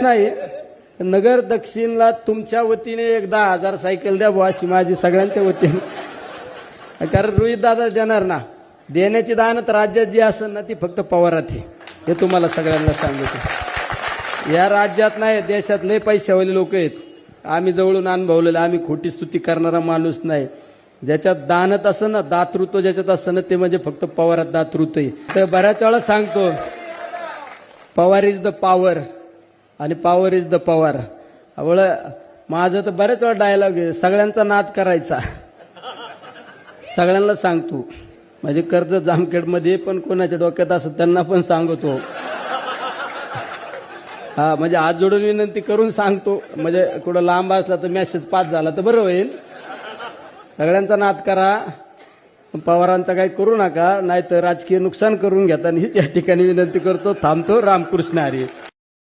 नाही, नगर दक्षिणला तुमच्या वतीने एक 10,000 सायकल द्या बुवा, अशी माझी सगळ्यांच्या वतीने. कारण रोहित दादा देणार ना, देण्याची दानत राज्यात जी असेल ना ती फक्त पवारात आहे, हे तुम्हाला सगळ्यांना सांगतो. या राज्यात नाही, देशात लय पैशावाले लोक आहेत, आम्ही जवळून अनुभवलेलं. आम्ही खोटी स्तुती करणारा माणूस नाही. ज्याच्यात दानत असं ना, दातृत्व ज्याच्यात असं ना, ते म्हणजे फक्त पवारात दातृत्व आहे. तर बऱ्याच वेळा सांगतो, पवार इज द पॉवर आणि पॉवर इज द पवार. माझं तर बऱ्याच वेळा डायलॉग आहे, सगळ्यांचा नाद करायचा. सगळ्यांना सांगतो, म्हणजे कर्जत जामखेडमध्ये पण कोणाच्या डोक्यात असं त्यांना पण सांगतो. हा, म्हणजे हात जोडून विनंती करून सांगतो, म्हणजे कुठं लांब असला तर मेसेज पास झाला तर बरं होईल. सगळ्यांचा नाद करा, पवारांचा काही करू नका, नाही तर राजकीय नुकसान करून घेता. हीच या ठिकाणी विनंती करतो. थांबतो. रामकृष्ण हरी.